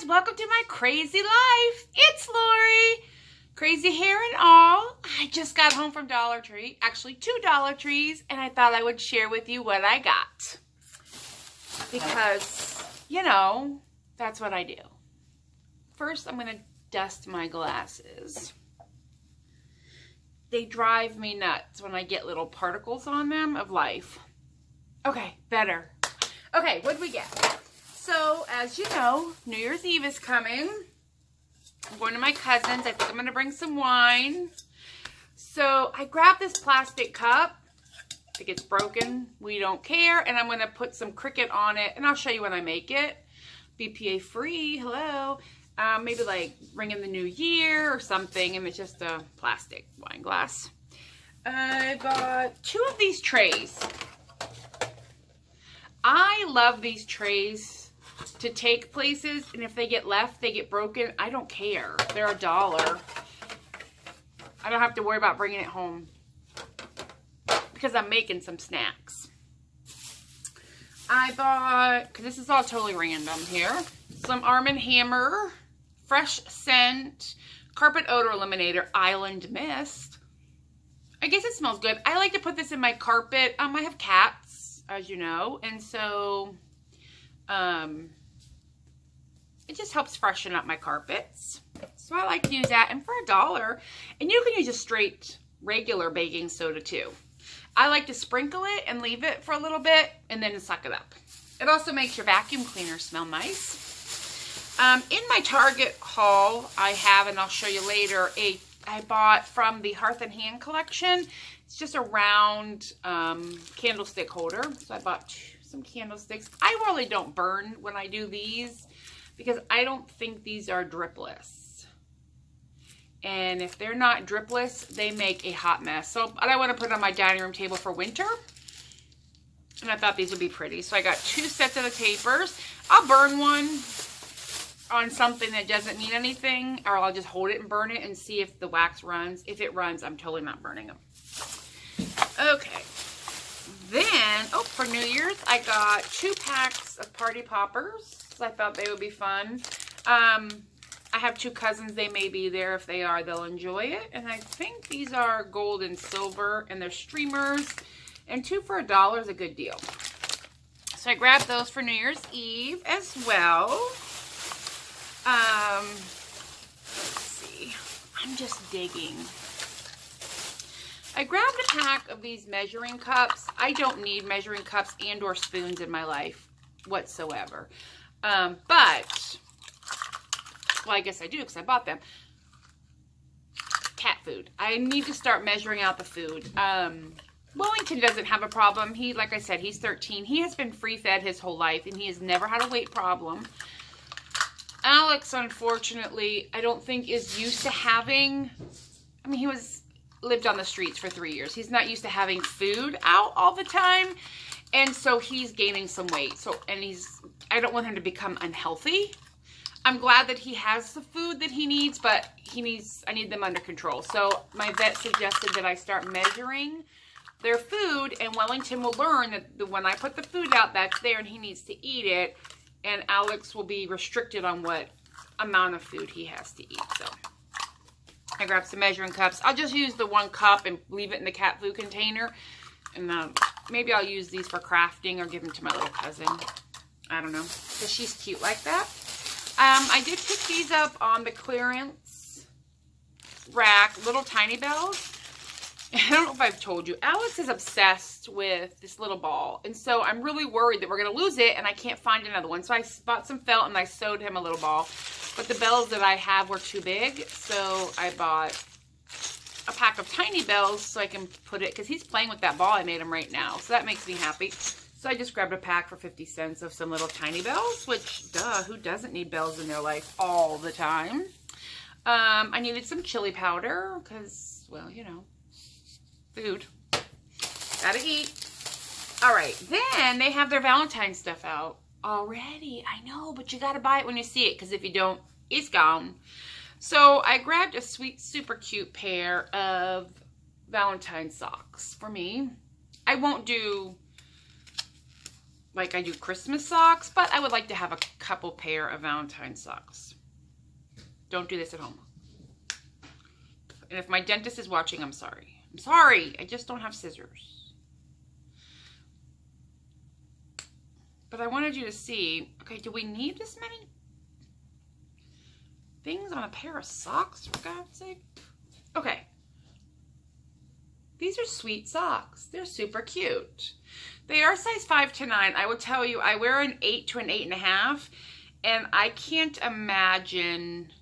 welcome to my crazy life. It's Lori, crazy hair and all. I just got home from Dollar Tree, actually 2 Dollar Trees, and I thought I would share with you what I got. Because, you know, that's what I do. First, I'm going to dust my glasses. They drive me nuts when I get little particles on them of life. Okay, better. Okay, what did we get? So, as you know, New Year's Eve is coming. I'm going to my cousin's. I think I'm going to bring some wine. So, I grabbed this plastic cup. If it's broken, we don't care. And I'm going to put some Cricket on it. And I'll show you when I make it. BPA free. Hello. Maybe like ring in the new year or something. And it's just a plastic wine glass. I bought 2 of these trays. I love these trays to take places, and if they get left, they get broken. I don't care. They're $1. I don't have to worry about bringing it home because I'm making some snacks. I bought, because this is all totally random here, some Arm & Hammer Fresh Scent Carpet Odor Eliminator Island Mist. I guess it smells good. I like to put this in my carpet. I have cats, as you know, and so it just helps freshen up my carpets. So I like to use that, and for $1, and you can use a straight regular baking soda too. I like to sprinkle it and leave it for a little bit and then suck it up. It also makes your vacuum cleaner smell nice. In my Target haul, I have, and I'll show you later, I bought from the Hearth and Hand collection. It's just a round candlestick holder. So I bought some candlesticks. I really don't burn when I do these because I don't think these are dripless. And if they're not dripless, they make a hot mess. So I want to put it on my dining room table for winter. And I thought these would be pretty. So I got 2 sets of the tapers. I'll burn one on something that doesn't mean anything, or I'll just hold it and burn it and see if the wax runs. If it runs, I'm totally not burning them. Okay. Then, for New Year's, I got 2 packs of Party Poppers. I thought they would be fun. I have 2 cousins. They may be there. If they are, they'll enjoy it. And I think these are gold and silver, and they're streamers. And 2 for $1 is a good deal. So I grabbed those for New Year's Eve as well. Let's see. I'm just digging. I grabbed a pack of these measuring cups. I don't need measuring cups and or spoons in my life whatsoever. But, well, I guess I do because I bought them. Cat food. I need to start measuring out the food. Wellington doesn't have a problem. He, like I said, he's 13. He has been free-fed his whole life, and he has never had a weight problem. Alex, unfortunately, I don't think is used to having, I mean, he lived on the streets for 3 years. He's not used to having food out all the time. And so he's gaining some weight. I don't want him to become unhealthy. I'm glad that he has the food that he needs, but I need them under control. So my vet suggested that I start measuring their food, and Wellington will learn that when I put the food out, that's there and he needs to eat it. And Alex will be restricted on what amount of food he has to eat. So I grabbed some measuring cups. I'll just use the 1 cup and leave it in the cat food container. And maybe I'll use these for crafting or give them to my little cousin. I don't know. Because she's cute like that. I did pick these up on the clearance rack. Little Tiny Bells. I don't know if I've told you. Alex is obsessed with this little ball. And so I'm really worried that we're going to lose it and I can't find another one. So I bought some felt and I sewed him a little ball. But the bells that I have were too big. So I bought a pack of Tiny Bells so I can put it, because he's playing with that ball I made him right now. So that makes me happy. So I just grabbed a pack for 50 cents of some little Tiny Bells, which, duh, who doesn't need bells in their life all the time? I needed some chili powder because, well, you know, food. Gotta eat. All right, then they have their Valentine's stuff out already. I know, but you gotta buy it when you see it, because if you don't, it's gone. So I grabbed a sweet, super cute pair of Valentine's socks for me. I won't do like I do Christmas socks, but I would like to have a couple pair of Valentine's socks. Don't do this at home. And if my dentist is watching, I'm sorry. I'm sorry. I just don't have scissors. But I wanted you to see, okay, do we need this many things on a pair of socks, for God's sake? Okay. These are sweet socks. They're super cute. They are size 5 to 9. I will tell you, I wear an 8 to an 8.5, and I can't imagine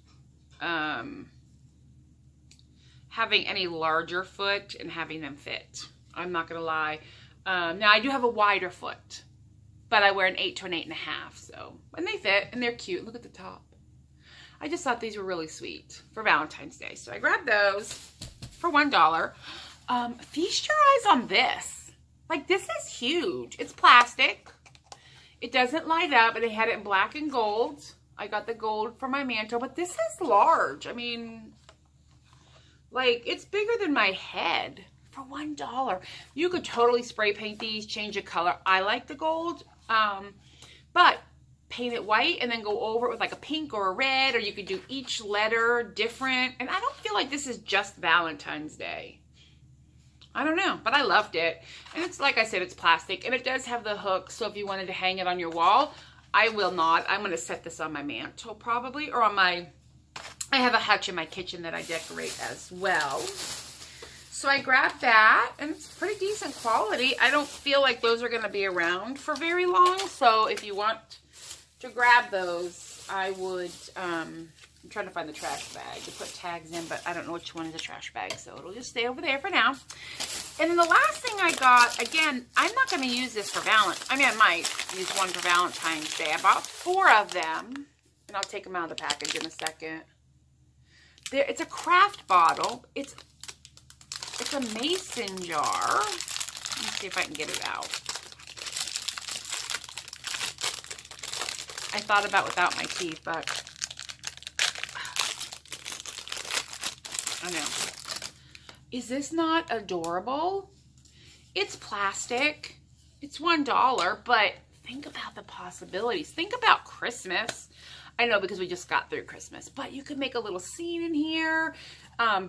having any larger foot and having them fit. I'm not going to lie. Now, I do have a wider foot, but I wear an 8 to an 8.5, so, and they fit, and they're cute. Look at the top. I just thought these were really sweet for Valentine's Day, so I grabbed those for $1. Feast your eyes on this. Like, this is huge. It's plastic. It doesn't light up, and they had it in black and gold. I got the gold for my mantle, but this is large. I mean, like, it's bigger than my head for $1. You could totally spray paint these, change the color. I like the gold, but paint it white and then go over it with like a pink or a red, or you could do each letter different. And I don't feel like this is just Valentine's Day. I don't know, but I loved it. And it's, like I said, it's plastic, and it does have the hook, so if you wanted to hang it on your wall, I will not. I'm going to set this on my mantle probably, or on my, I have a hutch in my kitchen that I decorate as well. So I grabbed that, and it's pretty decent quality. I don't feel like those are going to be around for very long, so if you want to grab those, I would, I'm trying to find the trash bag to put tags in, but I don't know which one is a trash bag, so it'll just stay over there for now. And then the last thing I got, again, I'm not going to use this for Valentine's. I mean, I might use one for Valentine's Day. I bought 4 of them, and I'll take them out of the package in a second. It's a craft bottle. It's a mason jar. Let me see if I can get it out. I thought about without my teeth, but I know. Is this not adorable? It's plastic. It's $1, but think about the possibilities. Think about Christmas. I know, because we just got through Christmas, but you could make a little scene in here.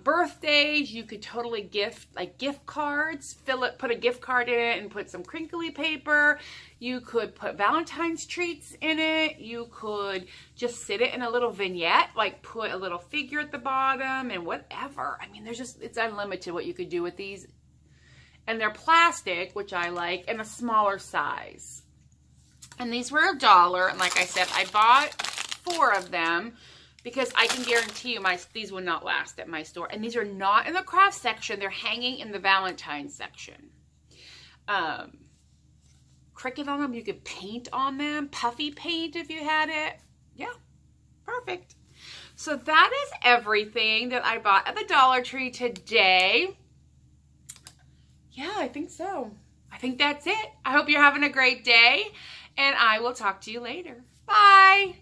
Birthdays, you could totally gift, like gift cards, put a gift card in it and put some crinkly paper. You could put Valentine's treats in it. You could just sit it in a little vignette, like put a little figure at the bottom and whatever. I mean, it's unlimited what you could do with these. And they're plastic, which I like, and a smaller size. And these were $1, and like I said, I bought 4 of them because I can guarantee you these will not last at my store. And these are not in the craft section. They're hanging in the Valentine's section. Cricut on them. You could paint on them. Puffy paint if you had it. Yeah, perfect. So that is everything that I bought at the Dollar Tree today. Yeah, I think so. I think that's it. I hope you're having a great day, and I will talk to you later. Bye.